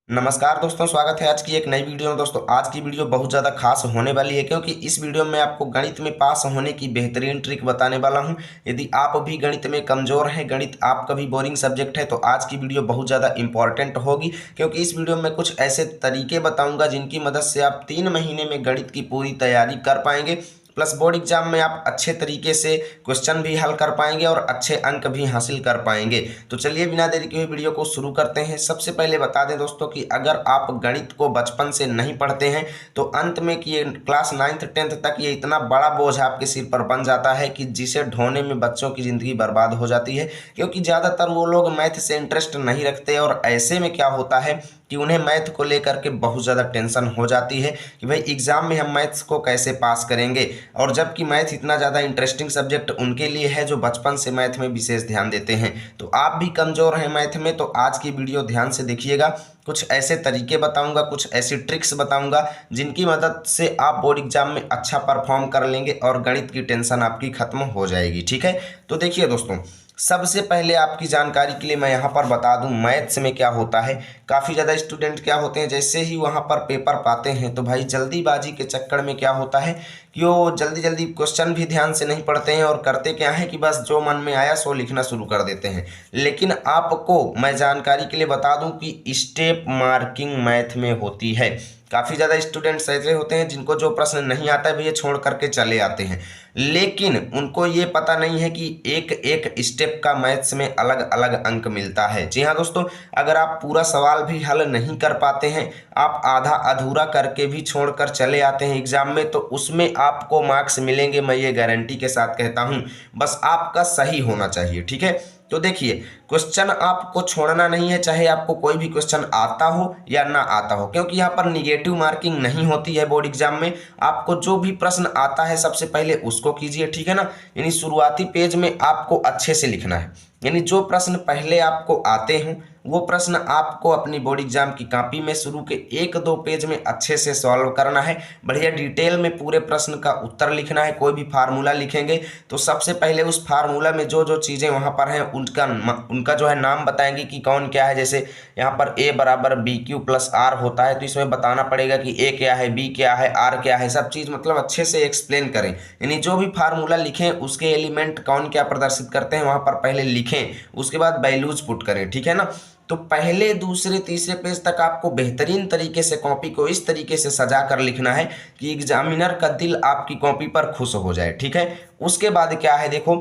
नमस्कार दोस्तों, स्वागत है आज की एक नई वीडियो में। दोस्तों आज की वीडियो बहुत ज़्यादा खास होने वाली है क्योंकि इस वीडियो में आपको गणित में पास होने की बेहतरीन ट्रिक बताने वाला हूं। यदि आप भी गणित में कमज़ोर हैं, गणित आपका भी बोरिंग सब्जेक्ट है, तो आज की वीडियो बहुत ज़्यादा इंपॉर्टेंट होगी क्योंकि इस वीडियो में कुछ ऐसे तरीके बताऊँगा जिनकी मदद से आप 3 महीने में गणित की पूरी तैयारी कर पाएंगे। प्लस बोर्ड एग्जाम में आप अच्छे तरीके से क्वेश्चन भी हल कर पाएंगे और अच्छे अंक भी हासिल कर पाएंगे। तो चलिए बिना देरी के हुए वीडियो को शुरू करते हैं। सबसे पहले बता दें दोस्तों कि अगर आप गणित को बचपन से नहीं पढ़ते हैं तो अंत में कि ये क्लास 9th 10th तक ये इतना बड़ा बोझ आपके सिर पर बन जाता है कि जिसे ढोने में बच्चों की ज़िंदगी बर्बाद हो जाती है, क्योंकि ज़्यादातर वो लोग मैथ से इंटरेस्ट नहीं रखते और ऐसे में क्या होता है कि उन्हें मैथ को लेकर के बहुत ज़्यादा टेंशन हो जाती है कि भाई एग्ज़ाम में हम मैथ्स को कैसे पास करेंगे, और जबकि मैथ इतना ज़्यादा इंटरेस्टिंग सब्जेक्ट उनके लिए है जो बचपन से मैथ में विशेष ध्यान देते हैं। तो आप भी कमज़ोर हैं मैथ में तो आज की वीडियो ध्यान से देखिएगा। कुछ ऐसे तरीके बताऊंगा, कुछ ऐसी ट्रिक्स बताऊंगा जिनकी मदद से आप बोर्ड एग्जाम में अच्छा परफॉर्म कर लेंगे और गणित की टेंशन आपकी खत्म हो जाएगी। ठीक है, तो देखिए दोस्तों, सबसे पहले आपकी जानकारी के लिए मैं यहाँ पर बता दूं मैथ्स में क्या होता है। काफ़ी ज़्यादा स्टूडेंट क्या होते हैं, जैसे ही वहाँ पर पेपर पाते हैं तो भाई जल्दीबाजी के चक्कर में क्या होता है कि वो जल्दी जल्दी क्वेश्चन भी ध्यान से नहीं पढ़ते हैं और करते क्या है कि बस जो मन में आया सो लिखना शुरू कर देते हैं। लेकिन आपको मैं जानकारी के लिए बता दूं कि स्टेप मार्किंग मैथ में होती है। काफ़ी ज़्यादा स्टूडेंट्स ऐसे होते हैं जिनको जो प्रश्न नहीं आता है ये छोड़ करके चले आते हैं, लेकिन उनको ये पता नहीं है कि एक एक स्टेप का मैथ्स में अलग अलग अंक मिलता है। जी हाँ दोस्तों, अगर आप पूरा सवाल भी हल नहीं कर पाते हैं, आप आधा अधूरा करके भी छोड़कर चले आते हैं एग्जाम में, तो उसमें आपको मार्क्स मिलेंगे, मैं ये गारंटी के साथ कहता हूँ। बस आपका सही होना चाहिए। ठीक है, तो देखिए क्वेश्चन आपको छोड़ना नहीं है, चाहे आपको कोई भी क्वेश्चन आता हो या ना आता हो, क्योंकि यहाँ पर निगेटिव मार्किंग नहीं होती है बोर्ड एग्जाम में। आपको जो भी प्रश्न आता है सबसे पहले उसको कीजिए, ठीक है ना। यानी शुरुआती पेज में आपको अच्छे से लिखना है, यानी जो प्रश्न पहले आपको आते हैं वो प्रश्न आपको अपनी बोर्ड एग्जाम की कॉपी में शुरू के 1-2 पेज में अच्छे से सॉल्व करना है। बढ़िया डिटेल में पूरे प्रश्न का उत्तर लिखना है। कोई भी फार्मूला लिखेंगे तो सबसे पहले उस फार्मूला में जो जो चीज़ें वहाँ पर हैं उनका जो है नाम बताएंगे कि कौन क्या है। जैसे यहाँ पर a बराबर BQ+R होता है तो इसमें बताना पड़ेगा कि a क्या है, b क्या है, r क्या है, सब चीज़ मतलब अच्छे से एक्सप्लेन करें। यानी जो भी फार्मूला लिखें उसके एलिमेंट कौन क्या प्रदर्शित करते हैं वहाँ पर पहले लिखें, उसके बाद वैल्यूज पुट करें। ठीक है ना। तो पहले दूसरे तीसरे पेज तक आपको बेहतरीन तरीके से कॉपी को इस तरीके से सजा कर लिखना है कि एग्जामिनर का दिल आपकी कॉपी पर खुश हो जाए। ठीक है, उसके बाद क्या है, देखो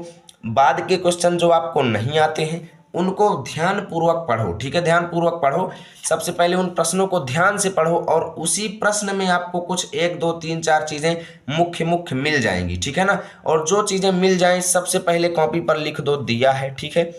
बाद के क्वेश्चन जो आपको नहीं आते हैं उनको ध्यान पूर्वक पढ़ो। ठीक है, ध्यान पूर्वक पढ़ो। सबसे पहले उन प्रश्नों को ध्यान से पढ़ो और उसी प्रश्न में आपको कुछ 1 2 3 4 चीज़ें मुख्य मुख्य मिल जाएंगी। ठीक है ना, और जो चीज़ें मिल जाएं सबसे पहले कॉपी पर लिख दो दिया है। ठीक है,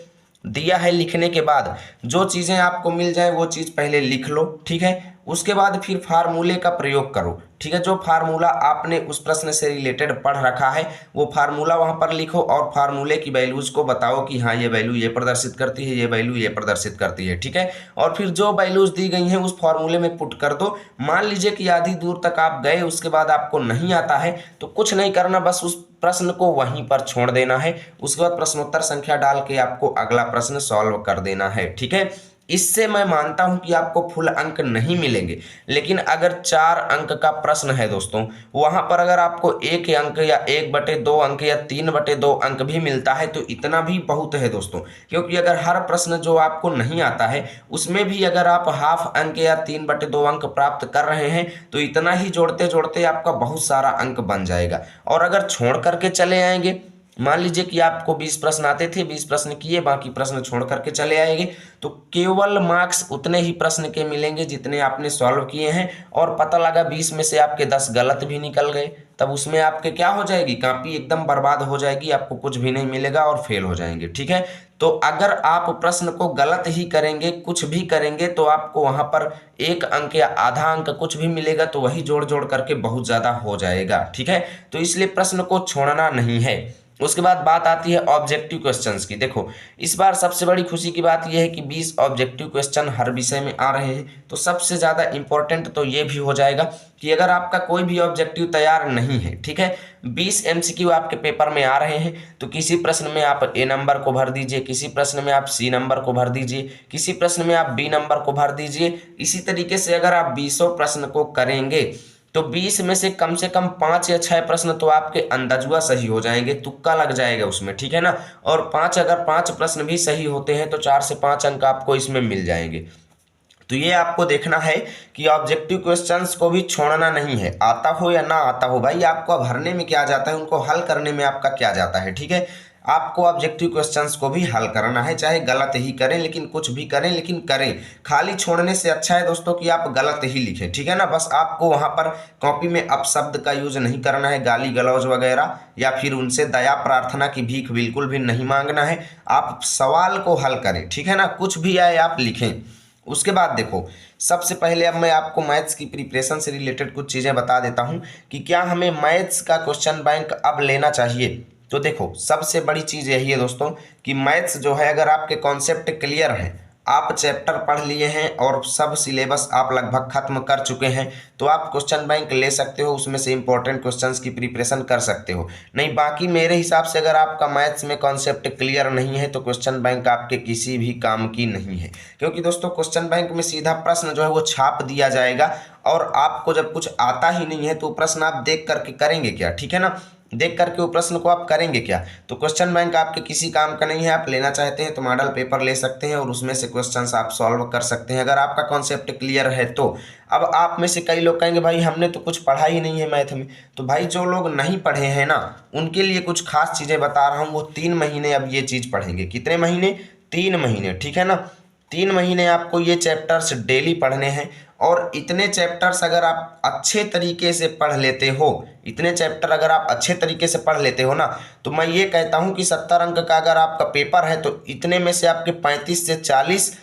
दिया है लिखने के बाद जो चीज़ें आपको मिल जाए वो चीज़ पहले लिख लो। ठीक है, उसके बाद फिर फार्मूले का प्रयोग करो। ठीक है, जो फार्मूला आपने उस प्रश्न से रिलेटेड पढ़ रखा है वो फार्मूला वहाँ पर लिखो और फार्मूले की वैल्यूज़ को बताओ कि हाँ ये वैल्यू ये प्रदर्शित करती है, ये वैल्यू ये प्रदर्शित करती है। ठीक है, और फिर जो वैल्यूज़ दी गई हैं उस फार्मूले में पुट कर दो। मान लीजिए कि आधी दूर तक आप गए, उसके बाद आपको नहीं आता है तो कुछ नहीं करना, बस उस प्रश्न को वहीं पर छोड़ देना है। उसके बाद प्रश्नोत्तर संख्या डाल के आपको अगला प्रश्न सॉल्व कर देना है। ठीक है, इससे मैं मानता हूं कि आपको फुल अंक नहीं मिलेंगे, लेकिन अगर 4 अंक का प्रश्न है दोस्तों, वहां पर अगर आपको 1 अंक या 1/2 अंक या 3/2 अंक भी मिलता है तो इतना भी बहुत है दोस्तों। क्योंकि अगर हर प्रश्न जो आपको नहीं आता है उसमें भी अगर आप हाफ अंक या 3/2 अंक प्राप्त कर रहे हैं तो इतना ही जोड़ते जोड़ते आपका बहुत सारा अंक बन जाएगा। और अगर छोड़ करके चले आएंगे, मान लीजिए कि आपको 20 प्रश्न आते थे, 20 प्रश्न किए, बाकी प्रश्न छोड़ करके चले आएंगे, तो केवल मार्क्स उतने ही प्रश्न के मिलेंगे जितने आपने सॉल्व किए हैं। और पता लगा 20 में से आपके 10 गलत भी निकल गए, तब उसमें आपके क्या हो जाएगी, कॉपी एकदम बर्बाद हो जाएगी, आपको कुछ भी नहीं मिलेगा और फेल हो जाएंगे। ठीक है, तो अगर आप प्रश्न को गलत ही करेंगे, कुछ भी करेंगे, तो आपको वहां पर 1 अंक या आधा अंक कुछ भी मिलेगा तो वही जोड़ जोड़ करके बहुत ज़्यादा हो जाएगा। ठीक है, तो इसलिए प्रश्न को छोड़ना नहीं है। उसके बाद बात आती है ऑब्जेक्टिव क्वेश्चंस की। देखो इस बार सबसे बड़ी खुशी की बात यह है कि 20 ऑब्जेक्टिव क्वेश्चन हर विषय में आ रहे हैं। तो सबसे ज़्यादा इंपॉर्टेंट तो ये भी हो जाएगा कि अगर आपका कोई भी ऑब्जेक्टिव तैयार नहीं है, ठीक है, 20 MCQ आपके पेपर में आ रहे हैं, तो किसी प्रश्न में आप A नंबर को भर दीजिए, किसी प्रश्न में आप C नंबर को भर दीजिए, किसी प्रश्न में आप B नंबर को भर दीजिए। इसी तरीके से अगर आप 20 प्रश्न को करेंगे तो 20 में से कम 5 या 6 प्रश्न तो आपके अंदाजुआ सही हो जाएंगे, तुक्का लग जाएगा उसमें, ठीक है ना। और अगर 5 प्रश्न भी सही होते हैं तो 4 से 5 अंक आपको इसमें मिल जाएंगे। तो ये आपको देखना है कि ऑब्जेक्टिव क्वेश्चंस को भी छोड़ना नहीं है, आता हो या ना आता हो, भाई आपको भरने में क्या जाता है, उनको हल करने में आपका क्या जाता है, ठीक है। आपको ऑब्जेक्टिव क्वेश्चंस को भी हल करना है, चाहे गलत ही करें, लेकिन कुछ भी करें लेकिन करें। खाली छोड़ने से अच्छा है दोस्तों कि आप गलत ही लिखें, ठीक है ना। बस आपको वहां पर कॉपी में अपशब्द का यूज नहीं करना है, गाली गलौज वगैरह, या फिर उनसे दया प्रार्थना की भीख बिल्कुल भी नहीं मांगना है। आप सवाल को हल करें, ठीक है ना, कुछ भी आए आप लिखें। उसके बाद देखो सबसे पहले अब मैं आपको मैथ्स की प्रिपरेशन से रिलेटेड कुछ चीज़ें बता देता हूं कि क्या हमें मैथ्स का क्वेश्चन बैंक अब लेना चाहिए। तो देखो सबसे बड़ी चीज़ यही है दोस्तों कि मैथ्स जो है, अगर आपके कॉन्सेप्ट क्लियर हैं, आप चैप्टर पढ़ लिए हैं और सब सिलेबस आप लगभग खत्म कर चुके हैं, तो आप क्वेश्चन बैंक ले सकते हो, उसमें से इंपॉर्टेंट क्वेश्चंस की प्रिपरेशन कर सकते हो। नहीं बाकी मेरे हिसाब से अगर आपका मैथ्स में कॉन्सेप्ट क्लियर नहीं है तो क्वेश्चन बैंक आपके किसी भी काम की नहीं है, क्योंकि दोस्तों क्वेश्चन बैंक में सीधा प्रश्न जो है वो छाप दिया जाएगा, और आपको जब कुछ आता ही नहीं है तो प्रश्न आप देख करके करेंगे क्या, ठीक है ना। देख करके वो प्रश्न को आप करेंगे क्या। तो क्वेश्चन बैंक आपके किसी काम का नहीं है। आप लेना चाहते हैं तो मॉडल पेपर ले सकते हैं और उसमें से क्वेश्चंस आप सॉल्व कर सकते हैं, अगर आपका कॉन्सेप्ट क्लियर है तो। अब आप में से कई लोग कहेंगे भाई हमने तो कुछ पढ़ा ही नहीं है मैथ में। तो भाई जो लोग नहीं पढ़े हैं ना, उनके लिए कुछ खास चीज़ें बता रहा हूँ। वो 3 महीने अब ये चीज़ पढ़ेंगे। कितने महीने? 3 महीने, ठीक है ना। 3 महीने आपको ये चैप्टर्स डेली पढ़ने हैं, और इतने चैप्टर्स अगर आप अच्छे तरीके से पढ़ लेते हो, इतने चैप्टर अगर आप अच्छे तरीके से पढ़ लेते हो ना, तो मैं ये कहता हूँ कि 70 अंक का अगर आपका पेपर है तो इतने में से आपके 35 से 40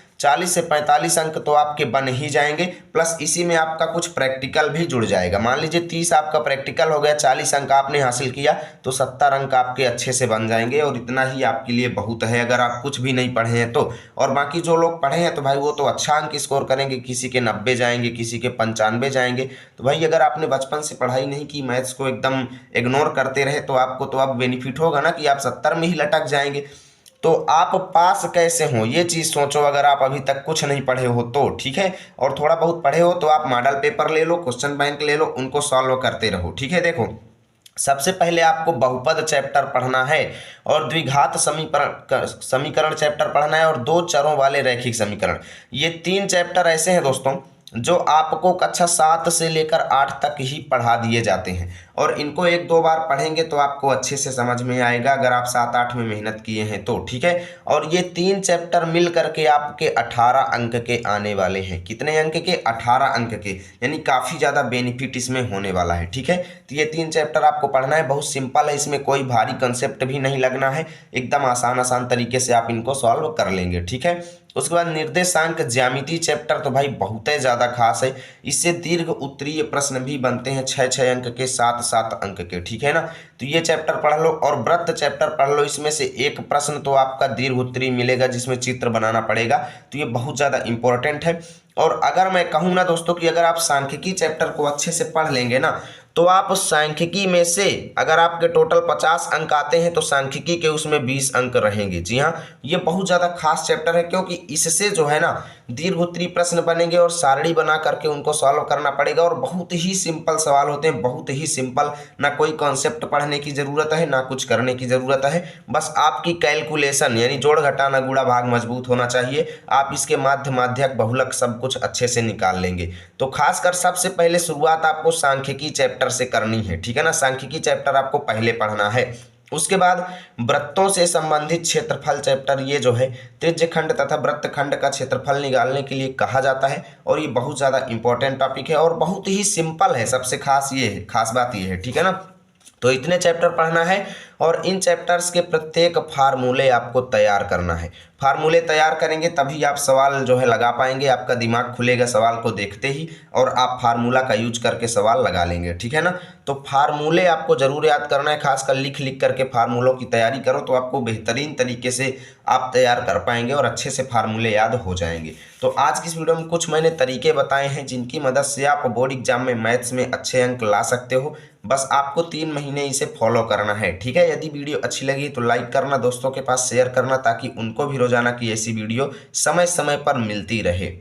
से 45 अंक तो आपके बन ही जाएंगे। प्लस इसी में आपका कुछ प्रैक्टिकल भी जुड़ जाएगा। मान लीजिए 30 आपका प्रैक्टिकल हो गया, 40 अंक आपने हासिल किया, तो 70 अंक आपके अच्छे से बन जाएंगे, और इतना ही आपके लिए बहुत है अगर आप कुछ भी नहीं पढ़े हैं तो। और बाकी जो लोग पढ़े हैं तो भाई वो तो अच्छा अंक स्कोर करेंगे, किसी के 90 जाएंगे, किसी के 95 जाएंगे। तो भाई अगर आपने बचपन से पढ़ाई नहीं की, मैथ्स को एकदम इग्नोर करते रहे, तो आपको तो अब बेनिफिट होगा ना कि आप 70 में ही लटक जाएंगे। तो आप पास कैसे हो ये चीज़ सोचो, अगर आप अभी तक कुछ नहीं पढ़े हो तो, ठीक है। और थोड़ा बहुत पढ़े हो तो आप मॉडल पेपर ले लो, क्वेश्चन बैंक ले लो, उनको सॉल्व करते रहो, ठीक है। देखो सबसे पहले आपको बहुपद चैप्टर पढ़ना है, और द्विघात समीकरण चैप्टर पढ़ना है, और 2 चरों वाले रैखिक समीकरण। ये 3 चैप्टर ऐसे हैं दोस्तों जो आपको कक्षा 7 से लेकर 8 तक ही पढ़ा दिए जाते हैं, और इनको 1-2 बार पढ़ेंगे तो आपको अच्छे से समझ में आएगा, अगर आप 7-8 में मेहनत किए हैं तो, ठीक है। और ये 3 चैप्टर मिल करके आपके 18 अंक के आने वाले हैं। कितने अंक के? 18 अंक के, यानी काफ़ी ज़्यादा बेनिफिट इसमें होने वाला है, ठीक है। तो ये 3 चैप्टर आपको पढ़ना है, बहुत सिंपल है, इसमें कोई भारी कंसेप्ट भी नहीं लगना है, एकदम आसान तरीके से आप इनको सॉल्व कर लेंगे, ठीक है। उसके बाद निर्देशांक ज्यामिति चैप्टर तो भाई बहुत ही ज़्यादा खास है, इससे दीर्घ उत्तरीय प्रश्न भी बनते हैं 6-6 अंक के, 7-7 अंक के, ठीक है ना। तो ये चैप्टर पढ़ लो, और वृत्त चैप्टर पढ़ लो, इसमें से एक प्रश्न तो आपका दीर्घ उत्तरीय मिलेगा जिसमें चित्र बनाना पड़ेगा, तो ये बहुत ज़्यादा इंपॉर्टेंट है। और अगर मैं कहूँ ना दोस्तों कि अगर आप सांख्यिकी चैप्टर को अच्छे से पढ़ लेंगे ना, तो आप सांख्यिकी में से अगर आपके टोटल 50 अंक आते हैं तो सांख्यिकी के उसमें 20 अंक रहेंगे। जी हाँ, ये बहुत ज़्यादा खास चैप्टर है, क्योंकि इससे जो है ना दीर्घ उत्तरीय प्रश्न बनेंगे, और सारणी बना करके उनको सॉल्व करना पड़ेगा, और बहुत ही सिंपल सवाल होते हैं, बहुत ही सिंपल। ना कोई कॉन्सेप्ट पढ़ने की ज़रूरत है, ना कुछ करने की ज़रूरत है, बस आपकी कैलकुलेशन यानी जोड़ घटाना गुणा भाग मजबूत होना चाहिए। आप इसके माध्य माध्यक बहुलक सब कुछ अच्छे से निकाल लेंगे। तो खासकर सबसे पहले शुरुआत आपको सांख्यिकी चैप्टर से करनी है, ठीक है ना। सांख्यिकी चैप्टर आपको पहले पढ़ना है। उसके बाद वृत्तों से संबंधित क्षेत्रफल चैप्टर, ये जो है त्रिज्यखंड तथा वृत्तखंड का क्षेत्रफल निकालने के लिए कहा जाता है, और ये बहुत ज़्यादा इंपॉर्टेंट टॉपिक है और बहुत ही सिंपल है। सबसे खास ये है, खास बात ये है, ठीक है ना। तो इतने चैप्टर पढ़ना है, और इन चैप्टर्स के प्रत्येक फार्मूले आपको तैयार करना है। फार्मूले तैयार करेंगे तभी आप सवाल जो है लगा पाएंगे, आपका दिमाग खुलेगा सवाल को देखते ही और आप फार्मूला का यूज करके सवाल लगा लेंगे, ठीक है ना। तो फार्मूले आपको जरूर याद करना है, खासकर लिख लिख करके फार्मूलों की तैयारी करो तो आपको बेहतरीन तरीके से आप तैयार कर पाएंगे और अच्छे से फार्मूले याद हो जाएंगे। तो आज की इस वीडियो में कुछ मैंने तरीके बताए हैं जिनकी मदद से आप बोर्ड एग्जाम में मैथ्स में अच्छे अंक ला सकते हो। बस आपको 3 महीने इसे फॉलो करना है, ठीक है। यदि वीडियो अच्छी लगी तो लाइक करना, दोस्तों के पास शेयर करना ताकि उनको भी रोजाना की ऐसी वीडियो समय समय पर मिलती रहे।